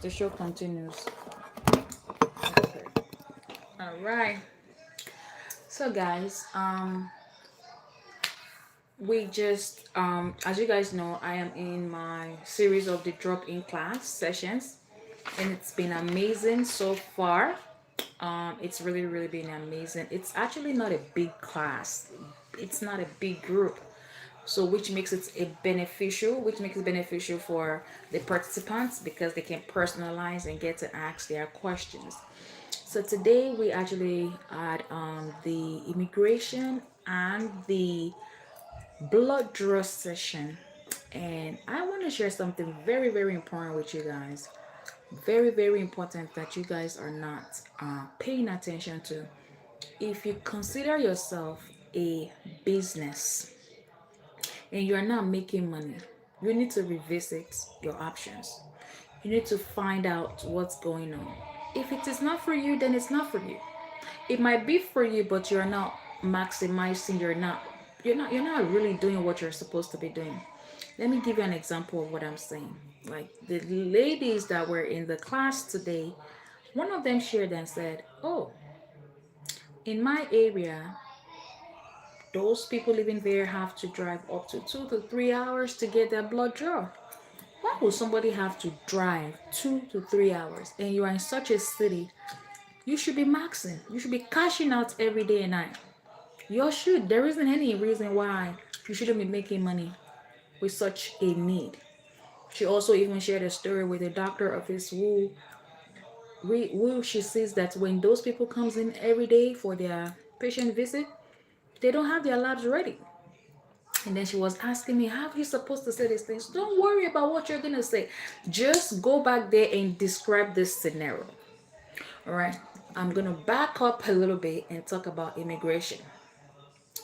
the show continues. Okay. All right. So guys, we just as you guys know, I am in my series of the drop-in class sessions, and it's been amazing so far. It's really been amazing. It's actually not a big class. It's not a big group. So which makes it beneficial for the participants because they can personalize and get to ask their questions. So today we actually had the immigration and the blood draw session, and I want to share something very important with you guys. Very important that you guys are not paying attention to. If you consider yourself a business and you're not making money, you need to revisit your options. You need to find out what's going on. If it is not for you, then it's not for you. It might be for you, but you're not maximizing, you're not really doing what you're supposed to be doing. Let me give you an example of what I'm saying. Like the ladies that were in the class today, one of them shared and said, "Oh, in my area, those people living there have to drive up to 2 to 3 hours to get their blood drawn. Why would somebody have to drive 2 to 3 hours? And you are in such a city, you should be maxing. You should be cashing out every day and night. You should. There isn't any reason why you shouldn't be making money with such a need." She also even shared a story with a doctor of his who she sees that when those people comes in every day for their patient visit, they don't have their labs ready. And then she was asking me, how are you supposed to say these things? Don't worry about what you're gonna say. Just go back there and describe this scenario. All right. I'm gonna back up a little bit and talk about immigration.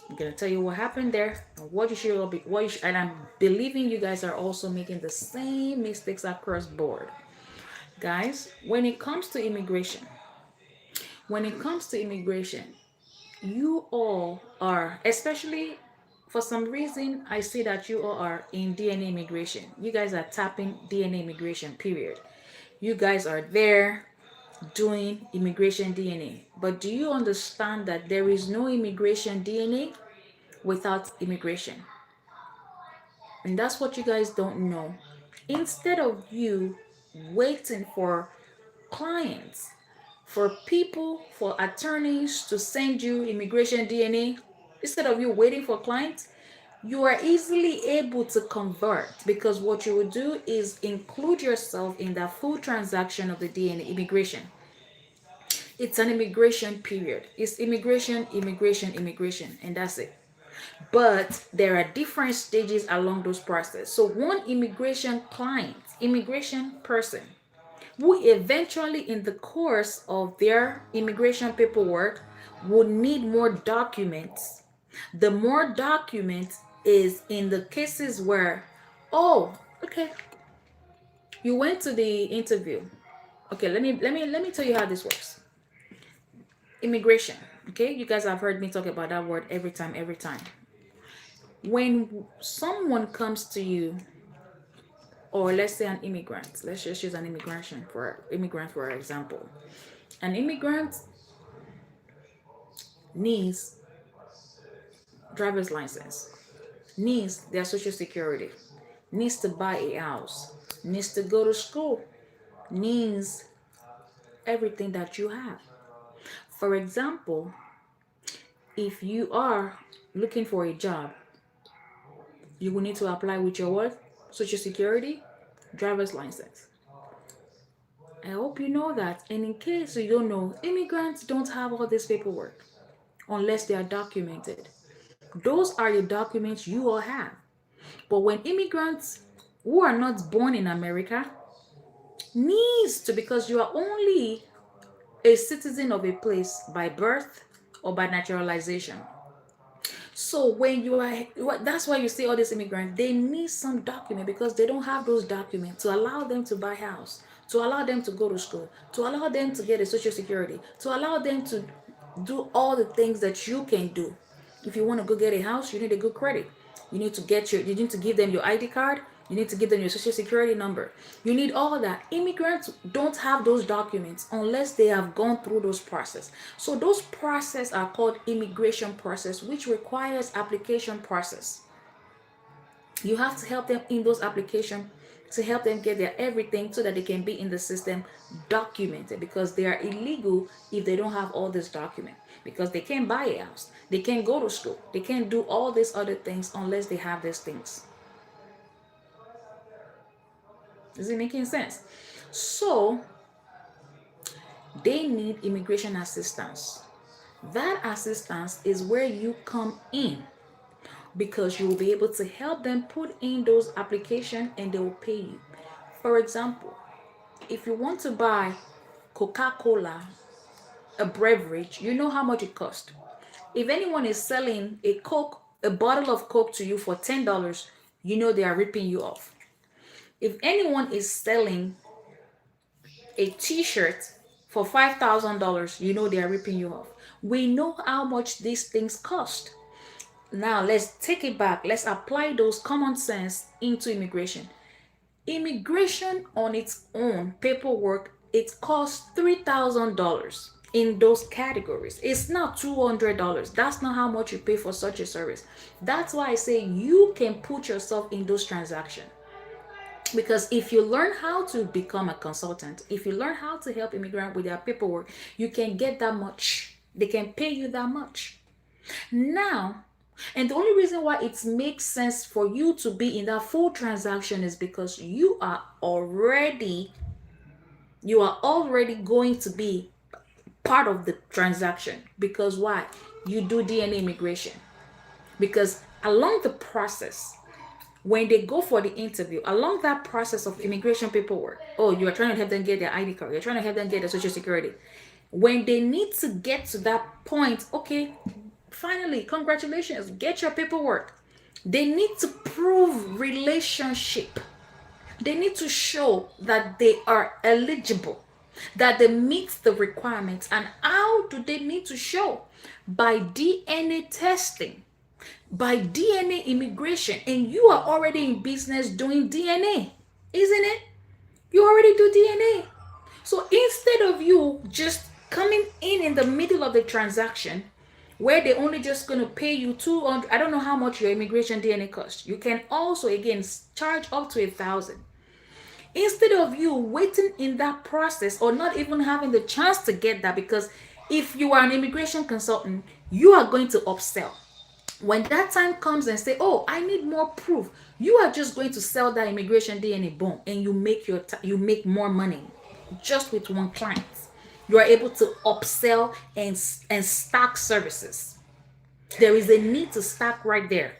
I'm gonna tell you what happened there and what you should be, and I'm believing you guys are also making the same mistakes across board. Guys, when it comes to immigration, you all are, especially for some reason, I see that you all are in DNA immigration. You guys are tapping DNA immigration, period. You guys are there doing immigration DNA. But do you understand that there is no immigration DNA without immigration? And that's what you guys don't know. Instead of you waiting for clients, for people, for attorneys to send you immigration DNA, instead of you waiting for clients, you are easily able to convert, because what you will do is include yourself in that full transaction of the DNA immigration. It's an immigration period. It's immigration, and that's it. But there are different stages along those process. So one immigration client, immigration person, who eventually in the course of their immigration paperwork would need more documents. The more documents is in the cases where, oh, okay, you went to the interview. Okay, let me tell you how this works. Immigration. Okay, you guys have heard me talk about that word every time. When someone comes to you, or let's say an immigrant, let's just use an immigrant for example. An immigrant needs driver's license, needs their social security, needs to buy a house, needs to go to school, needs everything that you have. For example, if you are looking for a job, you will need to apply with your what? Social security, driver's license. I hope you know that. And in case you don't know, immigrants don't have all this paperwork unless they are documented. Those are the documents you all have. But when immigrants who are not born in America needs to, because you are only a citizen of a place by birth or by naturalization. So when you are, that's why you see all these immigrants, they need some document because they don't have those documents to allow them to buy a house, to allow them to go to school, to allow them to get a social security, to allow them to do all the things that you can do. If you want to go get a house, you need a good credit. You need to give them your ID card. You need to give them your social security number. You need all of that. Immigrants don't have those documents unless they have gone through those process. So those process are called immigration process, which requires application process. You have to help them in those applications to help them get their everything so that they can be in the system documented, because they are illegal if they don't have all this document, because they can't buy a house, they can't go to school, they can't do all these other things unless they have these things. Is it making sense? So they need immigration assistance. That assistance is where you come in, because you will be able to help them put in those applications and they will pay you. For example, if you want to buy Coca-Cola, a beverage, you know how much it costs. If anyone is selling a Coke, a bottle of Coke to you for $10, you know they are ripping you off. If anyone is selling a t-shirt for $5,000, you know they are ripping you off. We know how much these things cost. Now let's take it back. Let's apply those common sense into immigration. Immigration on its own, paperwork, it costs $3,000 in those categories. It's not $200. That's not how much you pay for such a service. That's why I say you can put yourself in those transactions. Because if you learn how to become a consultant, if you learn how to help immigrants with their paperwork, you can get that much. They can pay you that much. Now, and the only reason why it makes sense for you to be in that full transaction is because you are already going to be part of the transaction. Because why? You do DNA immigration. Because along the process, when they go for the interview, along that process of immigration paperwork, oh, you are trying to help them get their ID card, you're trying to help them get their social security. When they need to get to that point, okay, finally, congratulations, get your paperwork. They need to prove relationship. They need to show that they are eligible, that they meet the requirements. And how do they need to show? By DNA testing, by DNA immigration. And you are already in business doing DNA, isn't it? You already do DNA. So instead of you just coming in the middle of the transaction, where they're only just going to pay you $200, I don't know how much your immigration DNA costs. You can also, again, charge up to $1,000. Instead of you waiting in that process or not even having the chance to get that, because if you are an immigration consultant, you are going to upsell. When that time comes and say, oh, I need more proof, you are just going to sell that immigration DNA, boom, and you make more money just with one client. You are able to upsell and stack services. There is a need to stack right there.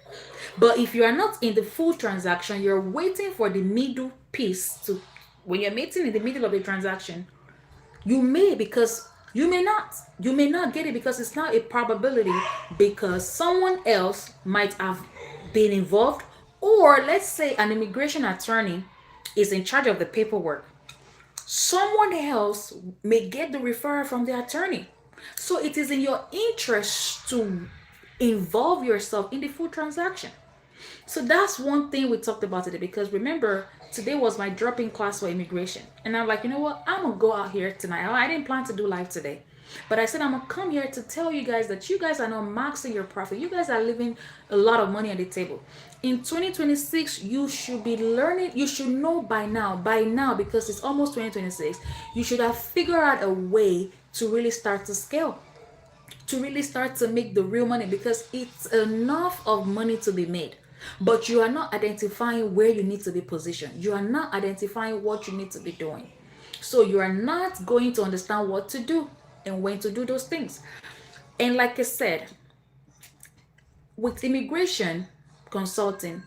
But if you are not in the full transaction, you're waiting for the middle piece to, when you're meeting in the middle of the transaction, you may not get it, because it's not a probability, because someone else might have been involved, or let's say an immigration attorney is in charge of the paperwork. Someone else may get the referral from the attorney. So it is in your interest to involve yourself in the full transaction. So that's one thing we talked about today, because remember, today was my drop-in class for immigration. And I'm like, you know what? I'm going to go out here tonight. I didn't plan to do live today. But I said I'm going to come here to tell you guys that you guys are not maxing your profit. You guys are leaving a lot of money on the table. In 2026, you should be learning. You should know by now, because it's almost 2026, you should have figured out a way to really start to scale, to really start to make the real money, because it's enough of money to be made. But you are not identifying where you need to be positioned. You are not identifying what you need to be doing. So you are not going to understand what to do and when to do those things. And like I said, with immigration consulting,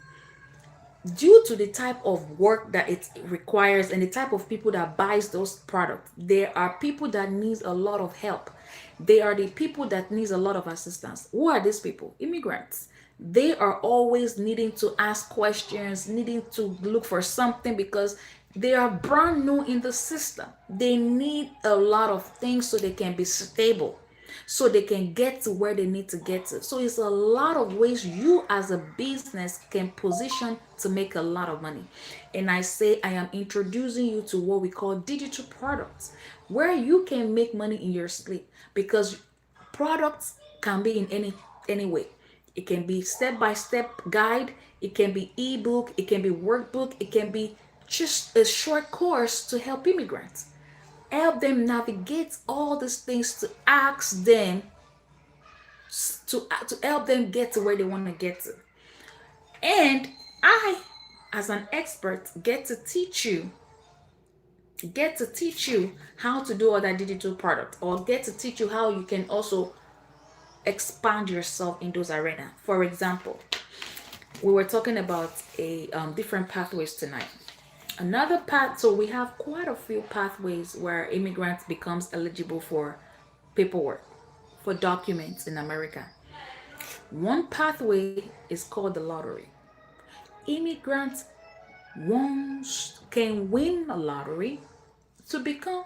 due to the type of work that it requires and the type of people that buys those products, there are people that needs a lot of help. They are the people that needs a lot of assistance. Who are these people? Immigrants. They are always needing to ask questions, needing to look for something, because they are brand new in the system. They need a lot of things so they can be stable. so they can get to where they need to get to. So it's a lot of ways you as a business can position to make a lot of money. And I say I am introducing you to what we call digital products, where you can make money in your sleep, because products can be in any way. It can be step-by-step guide, it can be ebook, it can be workbook, it can be just a short course to help immigrants, help them navigate all these things, to ask them to help them get to where they want to get to. And I, as an expert, get to teach you how to do all that digital product, or get to teach you how you can also expand yourself in those arenas. For example, we were talking about a different pathways tonight. Another path, so we have quite a few pathways where immigrants becomes eligible for paperwork, for documents in America. One pathway is called the lottery. Immigrants once can win a lottery to become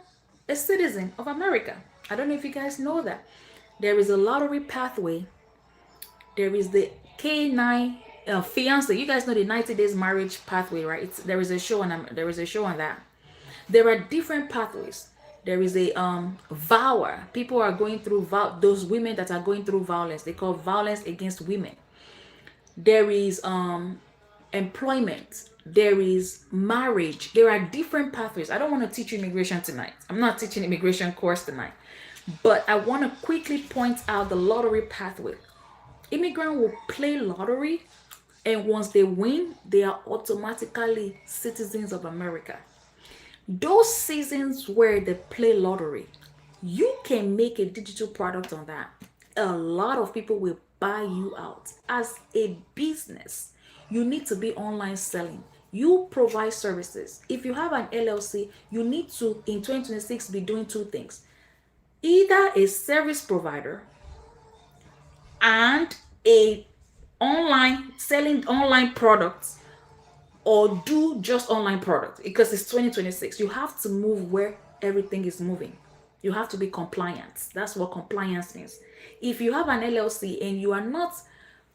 a citizen of America. I don't know if you guys know that. There is a lottery pathway. There is the K9 fiance. You guys know the 90 days marriage pathway, right? There is a show on that. There are different pathways. There is a vower. People are going through those women that are going through violence. They call violence against women. There is employment. There is marriage. There are different pathways. I don't want to teach you immigration tonight. I'm not teaching immigration course tonight. But I want to quickly point out the lottery pathway. Immigrant will play lottery, and once they win, they are automatically citizens of America. Those seasons where they play lottery, you can make a digital product on that. A lot of people will buy you out. As a business, you need to be online selling. You provide services. If you have an LLC, you need to, in 2026, be doing two things. Either a service provider and a selling online products, or do just online products, because it's 2026. You have to move where everything is moving. You have to be compliant. That's what compliance means. If you have an LLC and you are not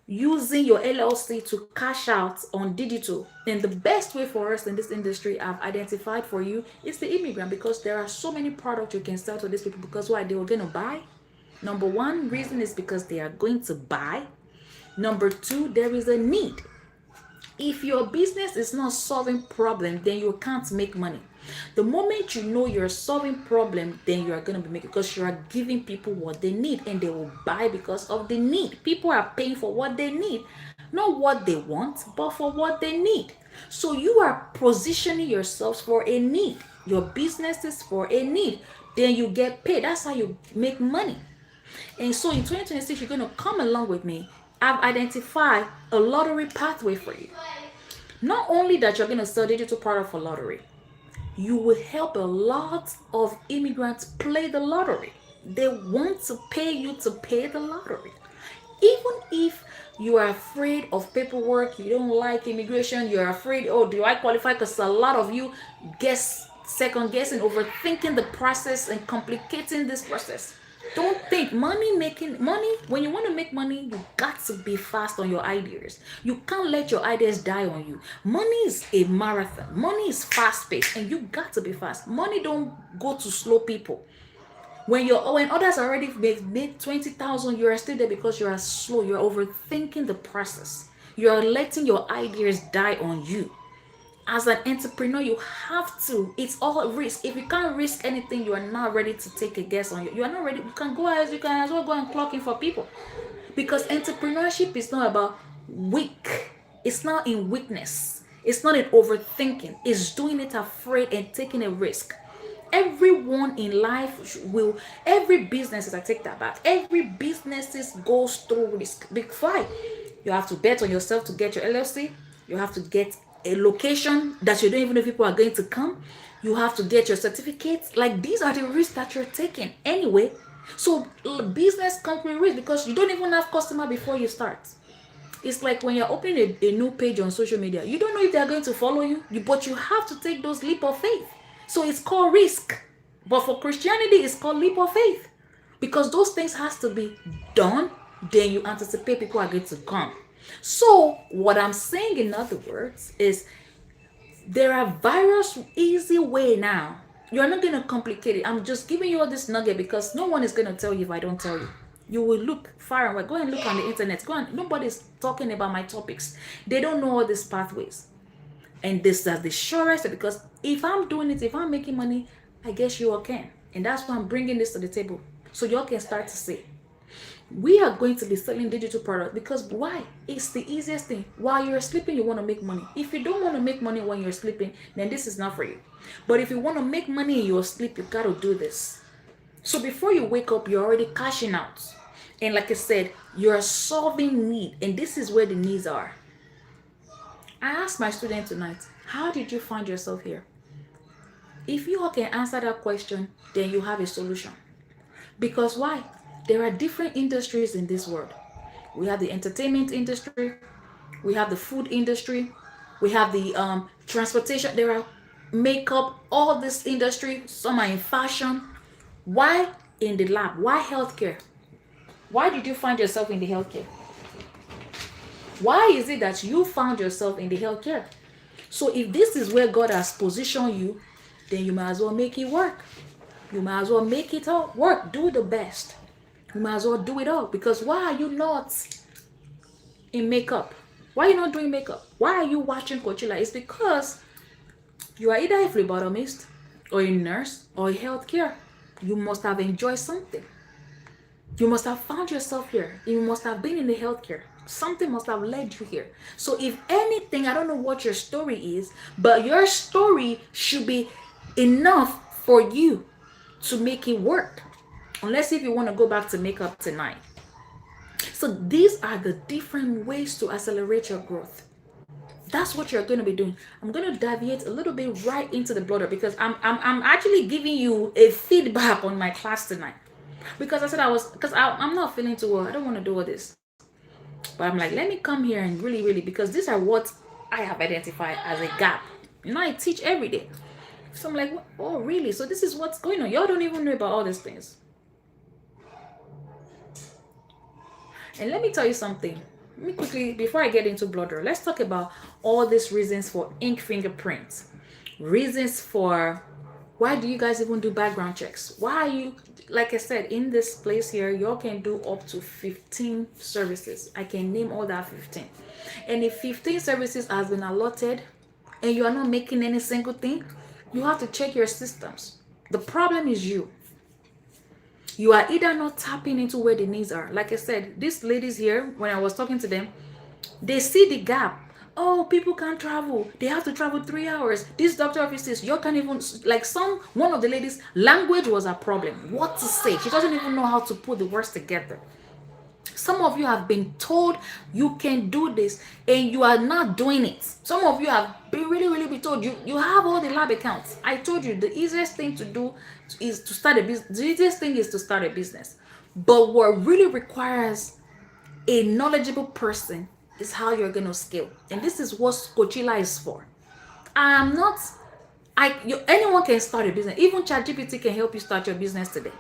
using your LLC to cash out on digital, then the best way for us in this industry I've identified for you is the immigrant, because there are so many products you can sell to these people. Because why? They were going to buy. Number one reason is because they are going to buy. Number two, there is a need. If your business is not solving problem, then you can't make money. The moment you know you're solving problem, then you are going to be making, because you are giving people what they need, and they will buy because of the need. People are paying for what they need, not what they want, but for what they need. So you are positioning yourselves for a need. Your business is for a need. Then you get paid. That's how you make money. And so in 2026, you're going to come along with me. I've identified a lottery pathway for you. Not only that you're going to sell digital product for lottery, you will help a lot of immigrants play the lottery. They want to pay you to pay the lottery. Even if you are afraid of paperwork, you don't like immigration, you're afraid, oh, do I qualify? Because a lot of you second guessing, overthinking the process and complicating this process. Don't think money. When you want to make money, you got to be fast on your ideas. You can't let your ideas die on you. Money is a marathon. Money is fast paced, and you got to be fast. Money don't go to slow people. When others already made 20,000, you are still there because you are slow. You are overthinking the process. You are letting your ideas die on you. As an entrepreneur, you have to. It's all risk. If you can't risk anything, you are not ready to take a guess on you. You are not ready. You can as well go and clock in for people, because entrepreneurship is not about weak. It's not in weakness. It's not in overthinking. It's doing it afraid and taking a risk. Everyone in life every business, I take that back. Every business goes through risk. Big five. You have to bet on yourself to get your LLC. You have to get a location that you don't even know if people are going to come. You have to get your certificates. Like, these are the risks that you're taking anyway. So business comes with risk, because you don't even have customer before you start. It's like when you're opening a new page on social media, you don't know if they're going to follow you, but you have to take those leap of faith. So it's called risk. But for Christianity, it's called leap of faith. because those things has to be done. Then you anticipate people are going to come. So what I'm saying, in other words, is there are various easy way now. You're not going to complicate it. I'm just giving you all this nugget because no one is going to tell you if I don't tell you. You will look far away. Go and look on the internet. Go and, nobody's talking about my topics. They don't know all these pathways. And this is the surest, because if I'm doing it, if I'm making money, I guess you all can. And that's why I'm bringing this to the table. So y'all can start to see. We are going to be selling digital products because why? It's the easiest thing. While you're sleeping, you want to make money. If you don't want to make money when you're sleeping, then this is not for you. But if you want to make money in your sleep, you got to do this. So before you wake up, you're already cashing out. And like I said, you're solving need. And this is where the needs are. I asked my student tonight, how did you find yourself here? If you all can answer that question, then you have a solution. Because why? There are different industries in this world. We have the entertainment industry, we have the food industry, we have the transportation, there are makeup, all this industry, some are in fashion. Why in the lab? Why healthcare? Why did you find yourself in the healthcare? Why is it that you found yourself in the healthcare? So if this is where God has positioned you, then you might as well make it work. You might as well make it all work. Do the best. You might as well do it all. Because why are you not in makeup? Why are you not doing makeup? Why are you watching Coachella? It's because you are either a phlebotomist or a nurse or a healthcare. You must have enjoyed something. You must have found yourself here. You must have been in the healthcare. Something must have led you here. So if anything, I don't know what your story is, but your story should be enough for you to make it work. Unless if you want to go back to makeup tonight. So these are the different ways to accelerate your growth. That's what you're going to be doing. I'm going to deviate a little bit right into the blotter because I'm actually giving you a feedback on my class tonight. Because I said I'm not feeling too well. I don't want to do all this. But I'm like, let me come here and really, because these are what I have identified as a gap. You know, I teach every day. So I'm like, oh, really? So this is what's going on. Y'all don't even know about all these things. And let me tell you something. Let me quickly, before I get into blotter, let's talk about all these reasons for ink fingerprints. Reasons for why do you guys even do background checks? Why are you, like I said, in this place here, y'all can do up to 15 services. I can name all that 15. And if 15 services has been allotted and you are not making any single thing, you have to check your systems. The problem is you. You are either not tapping into where the needs are. Like I said, these ladies here, when I was talking to them, they see the gap. Oh, people can't travel. They have to travel 3 hours. These doctor offices, you can't even, like one of the ladies, language was a problem. What to say? She doesn't even know how to put the words together. Some of you have been told you can do this and you are not doing it. Some of you have been really told you have all the lab accounts. I told you the easiest thing to do is to start a business. The easiest thing is to start a business. But what really requires a knowledgeable person is how you're going to scale. And this is what Coachella is for. Anyone can start a business. Even ChatGPT can help you start your business today.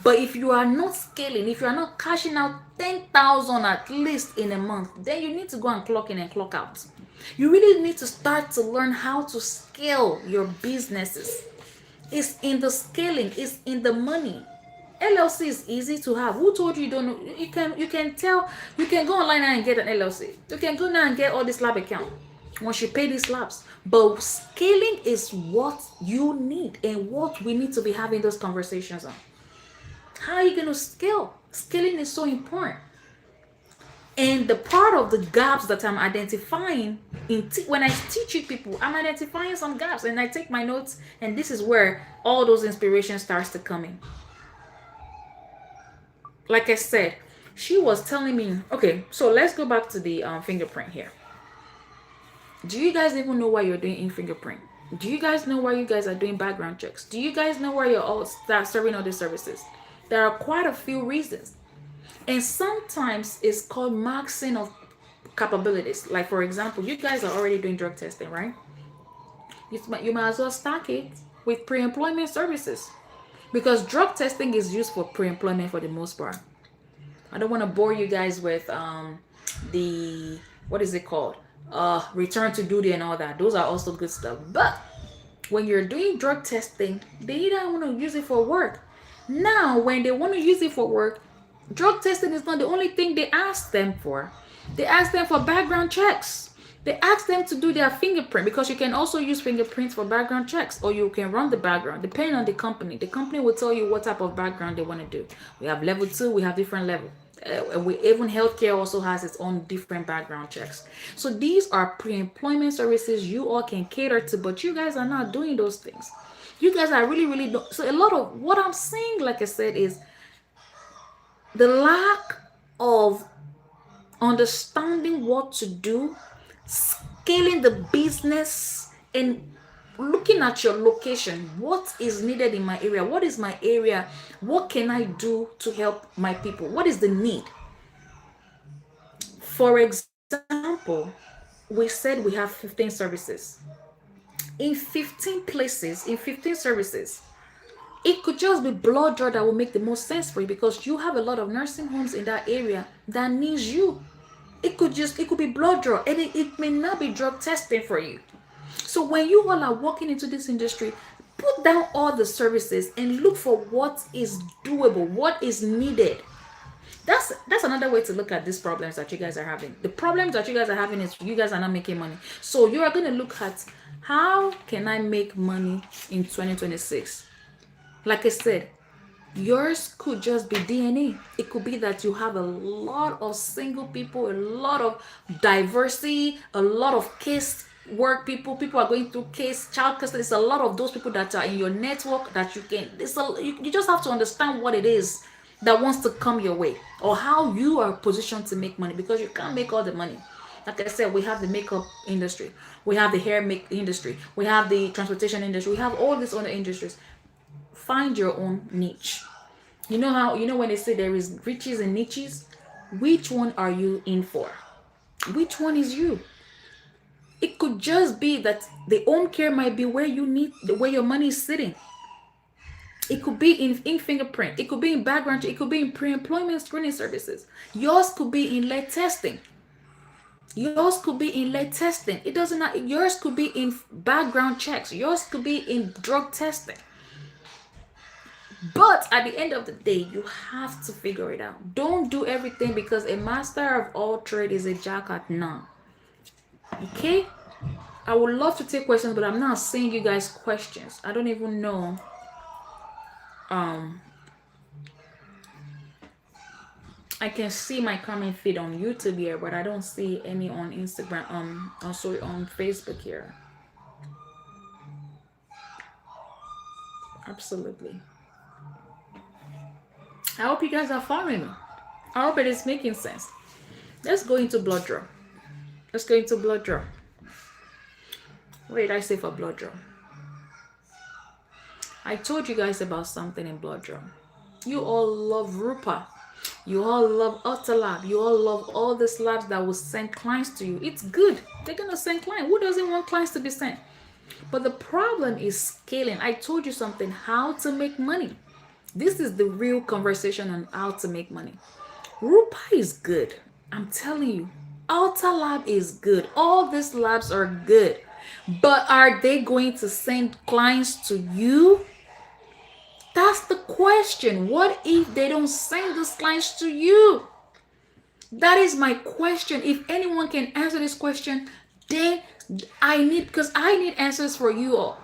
But if you are not scaling, if you are not cashing out 10,000 at least in a month, then you need to go and clock in and clock out. You really need to start to learn how to scale your businesses. It's in the scaling, it's in the money. LLC is easy to have. Who told you you don't know? You can go online and get an LLC. You can go now and get all this lab account once you pay these labs. But scaling is what you need and what we need to be having those conversations on. How are you going to scale? Scaling is so important. And the part of the gaps that I'm identifying when I teach you people, I'm identifying some gaps and I take my notes, and this is where all those inspirations starts to come in. Like I said, she was telling me, okay, so let's go back to the fingerprint here. Do you guys even know why you're doing in fingerprint? Do you guys know why you guys are doing background checks? Do you guys know why you're all start serving all these services? There are quite a few reasons. And sometimes it's called maxing of capabilities. Like, for example, you guys are already doing drug testing, right? You might as well stack it with pre-employment services. Because drug testing is used for pre-employment for the most part. I don't want to bore you guys with the, what is it called, return to duty and all that. Those are also good stuff. But when you're doing drug testing, they don't want to use it for work. Now, when they want to use it for work, drug testing is not the only thing they ask them for. They ask them for background checks. They ask them to do their fingerprint, because you can also use fingerprints for background checks, or you can run the background depending on the company. The company will tell you what type of background they want to do. We have level 2, we have different level. Even healthcare also has its own different background checks. So these are pre-employment services you all can cater to, but you guys are not doing those things. You guys are really so a lot of what I'm saying, like I said, is the lack of understanding what to do, scaling the business, and looking at your location. What is needed in my area? What is my area? What can I do to help my people? What is the need? For example, we said we have 15 services. In 15 places, in 15 services, it could just be blood draw that will make the most sense for you, because you have a lot of nursing homes in that area that needs you. It could be blood draw, and it may not be drug testing for you. So when you all are walking into this industry, put down all the services and look for what is doable, what is needed. That's another way to look at these problems that you guys are having. The problems that you guys are having is you guys are not making money. So you are going to look at, how can I make money in 2026? Like I said, yours could just be DNA. It could be that you have a lot of single people, a lot of diversity, a lot of case work people are going through case child custody. It's a lot of those people that are in your network that you can, you just have to understand what it is that wants to come your way, or how you are positioned to make money, because you can't make all the money. Like I said, we have the makeup industry, we have the hair make industry, we have the transportation industry, we have all these other industries. Find your own niche. You know how, when they say there is riches and niches, which one are you in for? Which one is you? It could just be that the home care might be where your money is sitting. It could be in fingerprint. It could be in background. It could be in pre-employment screening services. Yours could be in lead testing. Yours could be in lead testing. It doesn't matter. Yours could be in background checks. Yours could be in drug testing. But at the end of the day, you have to figure it out. Don't do everything, because a master of all trade is a jack at none. Okay? I would love to take questions, but I'm not seeing you guys questions. I don't even know. I can see my comment feed on YouTube here, but I don't see any on Instagram, also on Facebook here. Absolutely. I hope you guys are following me. I hope it is making sense. Let's go into blood draw. Let's go into blood draw. What did I say for blood draw? I told you guys about something in blood draw. You all love Rupa. You all love Autolab. You all love all these labs that will send clients to you. It's good. They're going to send clients. Who doesn't want clients to be sent? But the problem is scaling. I told you something, how to make money. This is the real conversation on how to make money. Rupa is good. I'm telling you. Autolab is good. All these labs are good. But are they going to send clients to you? That's the question. What if they don't send those clients to you? That is my question. If anyone can answer this question, then I need answers for you all.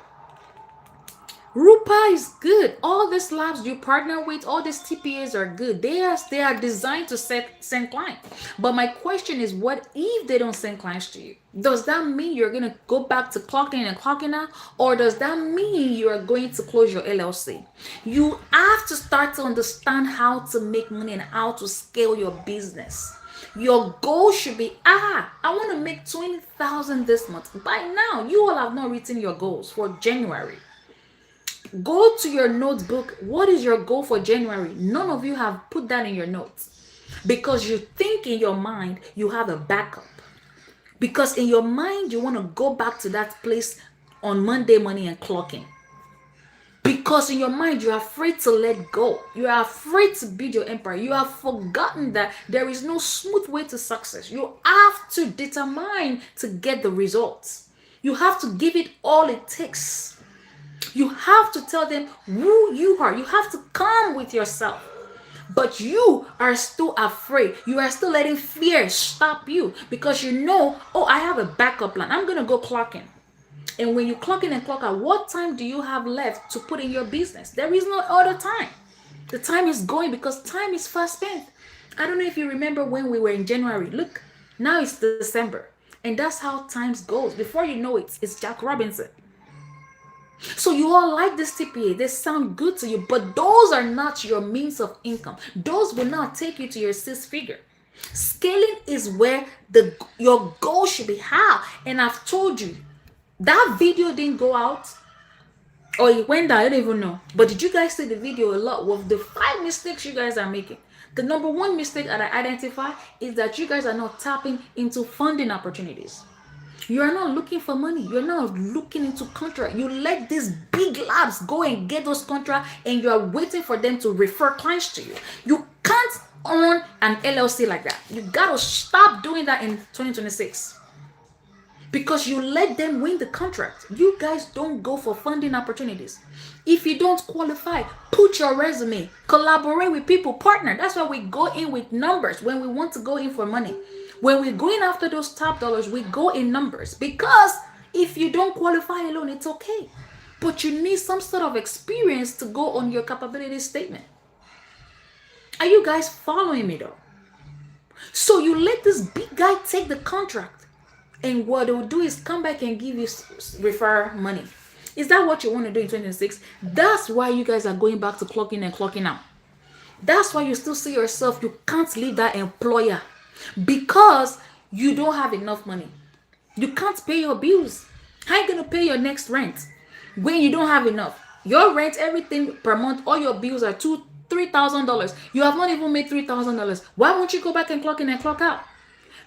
Rupa is good. All these labs you partner with, all these TPAs are good. They are designed to send clients. But my question is, what if they don't send clients to you? Does that mean you're going to go back to clocking in and clocking out? Or does that mean you are going to close your LLC? You have to start to understand how to make money and how to scale your business. Your goal should be, I want to make 20,000 this month. By now, you all have not written your goals for January. Go to your notebook. What is your goal for January? None of you have put that in your notes, because you think in your mind you have a backup. Because in your mind you want to go back to that place on Monday morning and clocking. Because in your mind, you're afraid to let go. You are afraid to build your empire. You have forgotten that there is no smooth way to success. You have to determine to get the results. You have to give it all it takes. You have to tell them who you are. You have to come with yourself. But you are still afraid. You are still letting fear stop you because you know, oh, I have a backup plan. I'm going to go clock in. And when you clock in and clock out, what time do you have left to put in your business? There is no other time. The time is going because time is fast spent. I don't know if you remember when we were in January. Look, now it's December. And that's how time goes. Before you know it, it's Jack Robinson. So you all like this TPA. They sound good to you, but those are not your means of income. Those will not take you to your 6-figure. Scaling is where your goal should be. How? And I've told you, that video didn't go out, or it went down. I don't even know. But did you guys see the video a lot with the 5 mistakes you guys are making? The number 1 mistake that I identify is that you guys are not tapping into funding opportunities. You are not looking for money. You're not looking into contract. You let these big labs go and get those contracts, and you are waiting for them to refer clients to you. You can't own an LLC like that. You gotta stop doing that in 2026. Because you let them win the contract. You guys don't go for funding opportunities. If you don't qualify, put your resume, collaborate with people, partner. That's why we go in with numbers when we want to go in for money. When we're going after those top dollars, we go in numbers. Because if you don't qualify alone, it's okay. But you need some sort of experience to go on your capability statement. Are you guys following me though? So you let this big guy take the contract. And what it will do is come back and give you refer money. Is that what you want to do in 2026? That's why you guys are going back to clocking and clocking out. That's why you still see yourself, you can't leave that employer because you don't have enough money. You can't pay your bills. How are you going to pay your next rent when you don't have enough? Your rent, everything per month, all your bills are $3,000. You have not even made $3,000. Why won't you go back and clock in and clock out?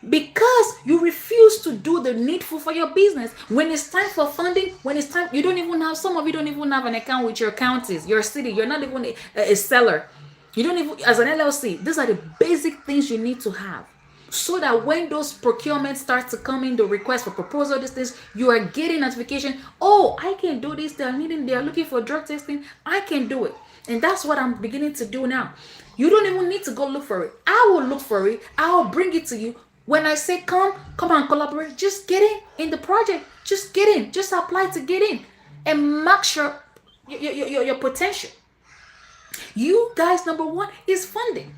Because you refuse to do the needful for your business. When it's time for funding, when it's time, you don't even have, some of you don't even have an account with your counties, your city. You're not even a seller. You don't even, as an LLC, these are the basic things you need to have. So that when those procurements start to come in, the request for proposal, these things, you are getting notification. Oh, I can do this. They are looking for drug testing. I can do it. And that's what I'm beginning to do now. You don't even need to go look for it. I will look for it. I will bring it to you. When I say come and collaborate, just get in the project. Just get in. Just apply to get in. And max your potential. You guys, number 1 is funding.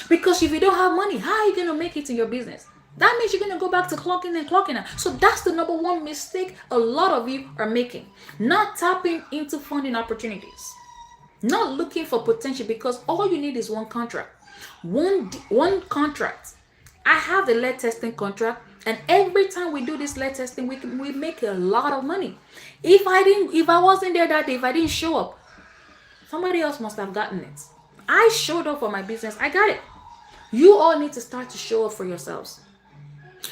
Because if you don't have money, how are you going to make it in your business? That means you're going to go back to clocking and clocking out. So that's the number 1 mistake a lot of you are making. Not tapping into funding opportunities. Not looking for potential, because all you need is one contract. One contract. I have the lead testing contract, and every time we do this lead testing, we make a lot of money. If I wasn't there that day, if I didn't show up, somebody else must have gotten it. I showed up for my business. I got it. You all need to start to show up for yourselves.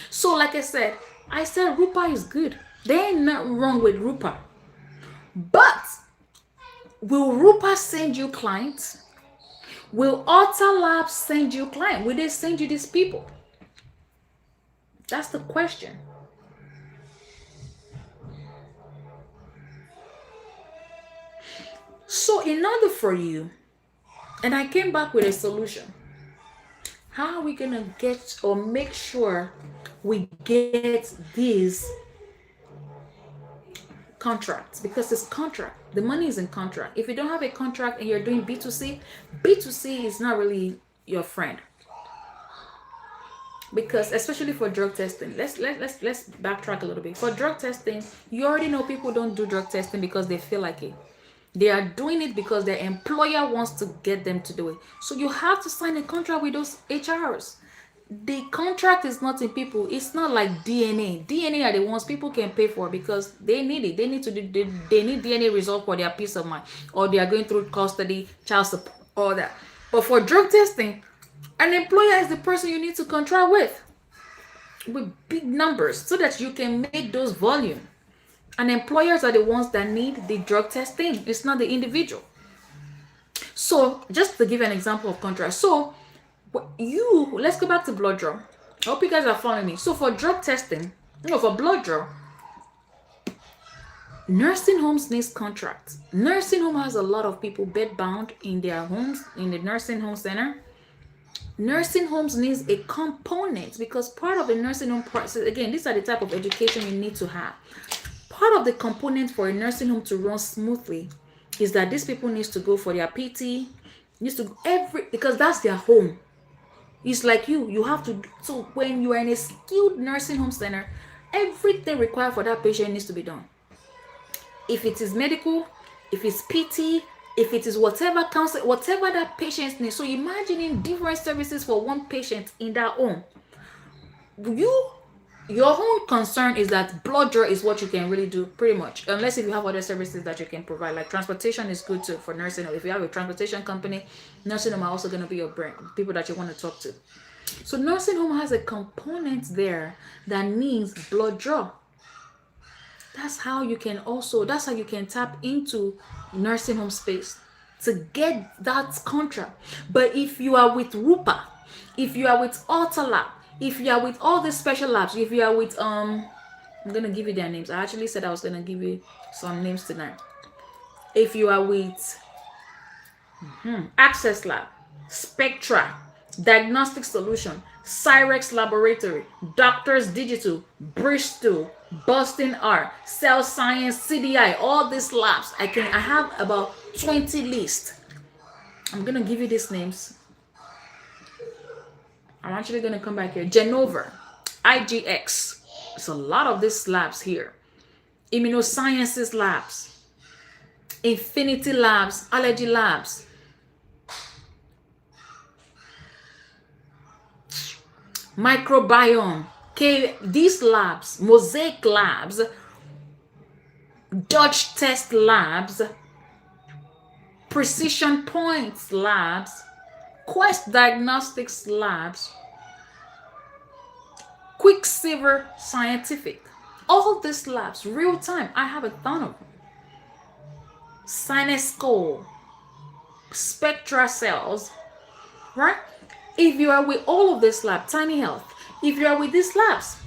So like I said Rupa is good. There ain't nothing wrong with Rupa. But will Rupa send you clients? Will Alta Labs send you clients? Will they send you these people? That's the question. So in order for you, and I came back with a solution. How are we going to get or make sure we get these contracts? Because it's contract. The money is in contract. If you don't have a contract and you're doing B2C is not really your friend. Because especially for drug testing, let's backtrack a little bit. For drug testing, you already know people don't do drug testing because they feel like it. They are doing it because their employer wants to get them to do it. So you have to sign a contract with those HRs. The contract is not in people. It's not like DNA. DNA are the ones people can pay for because they need it. They need to do. They need DNA results for their peace of mind, or they are going through custody, child support, all that. But for drug testing, an employer is the person you need to contract with big numbers so that you can make those volume. And employers are the ones that need the drug testing. It's not the individual. So just to give an example of contrast. So let's go back to blood draw. I hope you guys are following me. So for drug testing, for blood draw, nursing homes needs contracts. Nursing home has a lot of people bed bound in their homes, in the nursing home center. Nursing homes needs a component, because part of the nursing home process, again, these are the type of education you need to have. Part of the component for a nursing home to run smoothly is that these people needs to go for their PT, needs to because that's their home. It's like you have to. So when you are in a skilled nursing home center, everything required for that patient needs to be done. If it is medical, if it's PT, if it is whatever counsel, whatever that patient needs. So imagining different services for one patient in that home. Your own concern is that blood draw is what you can really do, pretty much, unless if you have other services that you can provide. Like transportation is good too for nursing home. If you have a transportation company, nursing home are also going to be your brand, people that you want to talk to. So nursing home has a component there that needs blood draw. That's how you can tap into nursing home space to get that contract. But if you are with Rupa, if you are with Lab, if you are with all these special labs, if you are with I'm gonna give you their names. I actually said I was gonna give you some names tonight. If you are with Access Lab, Spectra, Diagnostic Solution, Cyrex Laboratory, Doctors Digital, Bristol, Boston R, Cell Science, CDI, all these labs, I have about 20 lists. I'm gonna give you these names. I'm actually gonna come back here. Genova, IGX. There's a lot of these labs here. Immunosciences labs, Infinity Labs, Allergy Labs, Microbiome, these labs, Mosaic Labs, Dutch Test Labs, Precision Points Labs, Quest Diagnostics Labs, Quicksilver Scientific. All these labs, real time, I have a ton of them. Sinesco, Spectra Cells, right? If you are with all of this lab, Tiny Health, if you are with these labs,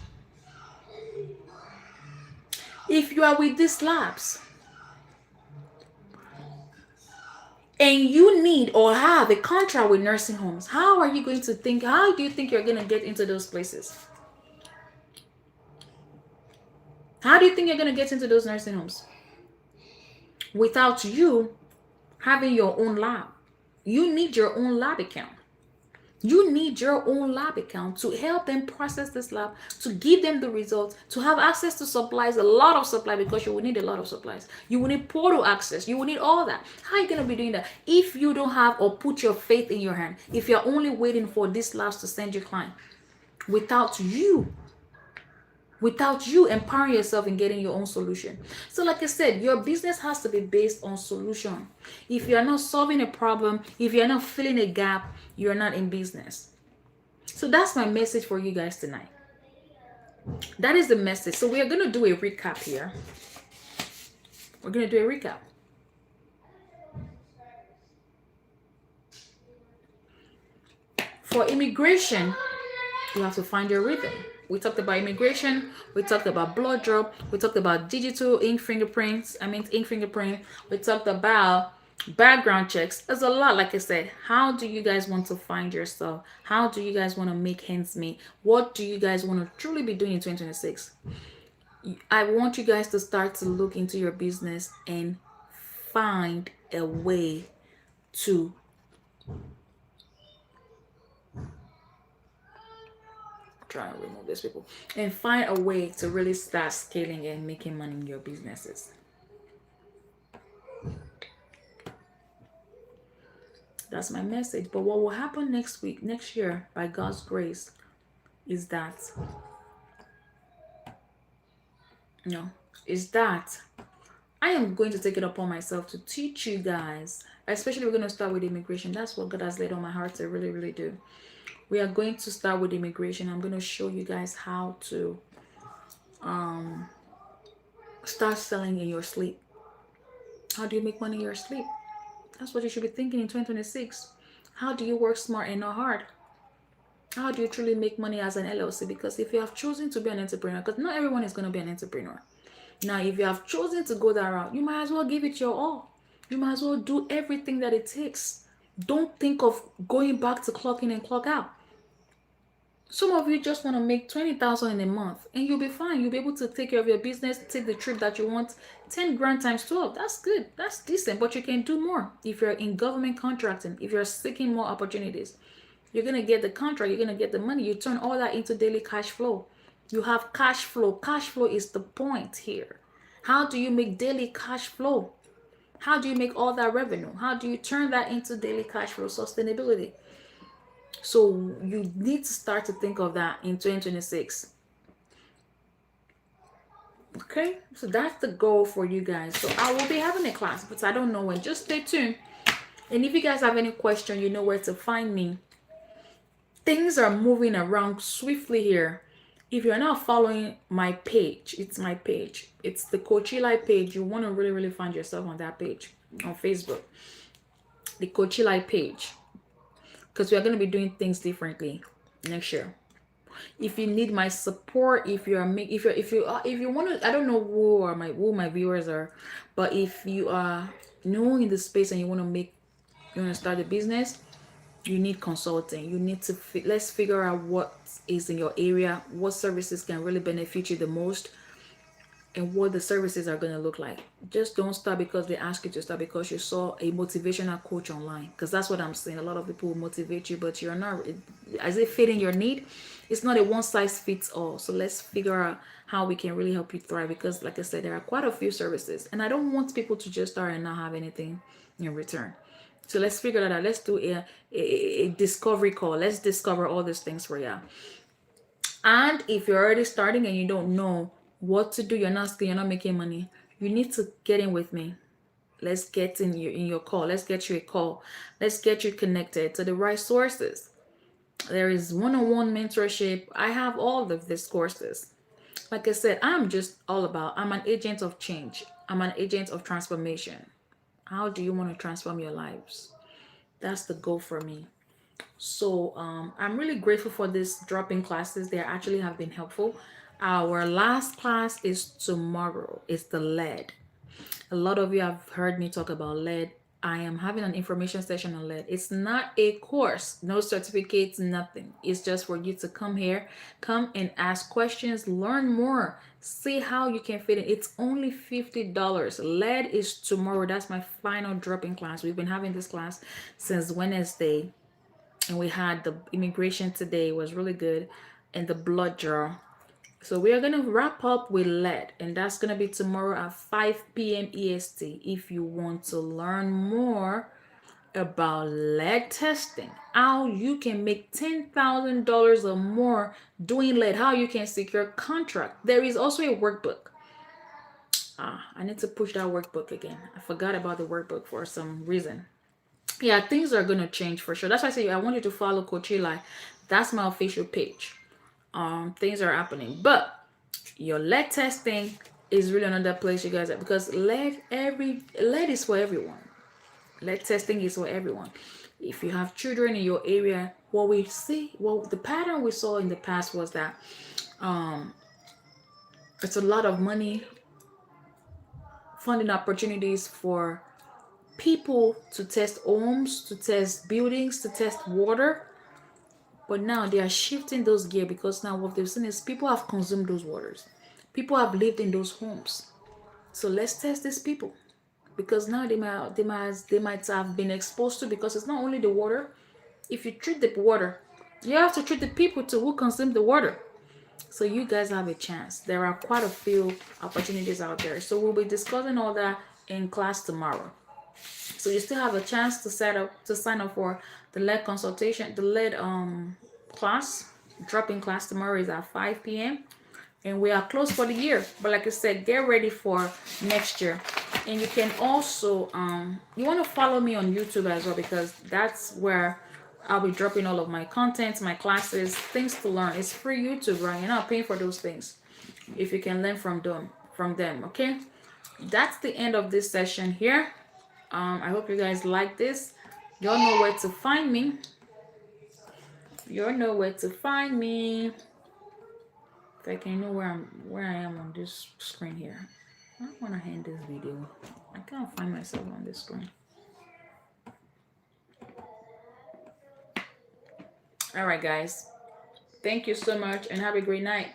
and you need or have a contract with nursing homes, how do you think you're going to get into those places? How do you think you're going to get into those nursing homes? Without you having your own lab. You need your own lab account. You need your own lab account to help them process this lab, to give them the results, to have access to supplies, a lot of supply, because you will need a lot of supplies. You will need portal access. You will need all that. How are you going to be doing that if you don't have or put your faith in your hand? If you're only waiting for these labs to send your client, without you empowering yourself in getting your own solution. So like I said, your business has to be based on solution. If you're not solving a problem, if you're not filling a gap, you're not in business. So that's my message for you guys tonight. That is the message. So we are going to do a recap here. We're going to do a recap. For immigration, you have to find your rhythm. We talked about immigration. We talked about blood draw. We talked about digital ink fingerprint. We talked about background checks. There's a lot, like I said. How do you guys want to find yourself? How do you guys want to make ends meet? What do you guys want to truly be doing in 2026? I want you guys to start to look into your business and find a way to trying to remove these people and find a way to really start scaling and making money in your businesses. That's my message. But what will happen next year, by God's grace, is that I am going to take it upon myself to teach you guys, especially we're going to start with immigration. That's what God has laid on my heart to really, really do. We are going to start with immigration. I'm going to show you guys how to Start selling in your sleep. How do you make money in your sleep? That's what you should be thinking in 2026. How do you work smart and not hard? How do you truly make money as an LLC? Because if you have chosen to be an entrepreneur, because not everyone is going to be an entrepreneur. Now, if you have chosen to go that route, you might as well give it your all. You might as well do everything that it takes. Don't think of going back to clock in and clock out. Some of you just want to make 20,000 in a month and you'll be fine. You'll be able to take care of your business, take the trip that you want. 10 grand times 12. That's good. That's decent. But you can do more if you're in government contracting, if you're seeking more opportunities. You're going to get the contract, you're going to get the money. You turn all that into daily cash flow. You have cash flow. Cash flow is the point here. How do you make daily cash flow? How do you make all that revenue? How do you turn that into daily cash flow sustainability? So you need to start to think of that in 2026. Okay, so that's the goal for you guys. So I will be having a class, but I don't know when. Just stay tuned. And if you guys have any question, you know where to find me. Things are moving around swiftly here. If you're not following my page, it's my page. It's the CoachEli page. You want to really, really find yourself on that page on Facebook. The CoachEli page. Because we are going to be doing things differently next year. If you need my support, if you want to, I don't know who my viewers are, but if you are new in the space and you want to start a business, you need consulting. You need to let's figure out what is in your area, what services can really benefit you the most, and what the services are going to look like. Just don't start because they ask you to start because you saw a motivational coach online. Because that's what I'm saying. A lot of people will motivate you, but you're not. As it fitting your need, it's not a one size fits all. So let's figure out how we can really help you thrive. Because, like I said, there are quite a few services, and I don't want people to just start and not have anything in return. So let's figure that out. Let's do a discovery call. Let's discover all these things for you. And if you're already starting and you don't know what to do, you're not making money, you need to get in with me. Let's get in your call. Let's get you a call. Let's get you connected to the right sources. There is one-on-one mentorship. I have all of these courses. Like I said, I'm an agent of change. I'm an agent of transformation. How do you want to transform your lives? That's the goal for me. So I'm really grateful for this drop-in classes. They actually have been helpful. Our last class is tomorrow. It's the lead. A lot of you have heard me talk about lead. I am having an information session on lead. It's not a course, no certificates, nothing. It's just for you to come here, come and ask questions, learn more, see how you can fit in. It's only $50. Lead is tomorrow. That's my final drop-in class. We've been having this class since Wednesday, and we had the immigration today. It was really good, and the blood draw. So we are going to wrap up with lead, and that's going to be tomorrow at 5 p.m. EST. If you want to learn more about lead testing, how you can make $10,000 or more doing lead, how you can secure contract. There is also a workbook. I need to push that workbook again. I forgot about the workbook for some reason. Yeah, things are going to change for sure. That's why I say I want you to follow CoachEli. That's my official page. Things are happening, but your lead testing is really another place you guys are, because lead is for everyone. Lead testing is for everyone. If you have children in your area, the pattern we saw in the past was that it's a lot of money, funding opportunities for people to test homes, to test buildings, to test water. But now they are shifting those gear, because now what they've seen is people have consumed those waters. People have lived in those homes. So let's test these people, because now they might have been exposed to, because it's not only the water. If you treat the water, you have to treat the people too who consume the water. So you guys have a chance. There are quite a few opportunities out there. So we'll be discussing all that in class tomorrow. So you still have a chance to sign up for the lead consultation, the lead class. Drop-in class tomorrow is at 5 p.m. and we are closed for the year. But like I said, get ready for next year. And you can also you want to follow me on YouTube as well, because that's where I'll be dropping all of my content, my classes, things to learn. It's free YouTube, right? You're not paying for those things. If you can learn from them from them. Okay, that's the end of this session here. I hope you guys like this. Y'all know where to find me. Y'all know where to find me. If I can know where I am on this screen here. I want to end this video. I can't find myself on this screen. All right, guys. Thank you so much and have a great night.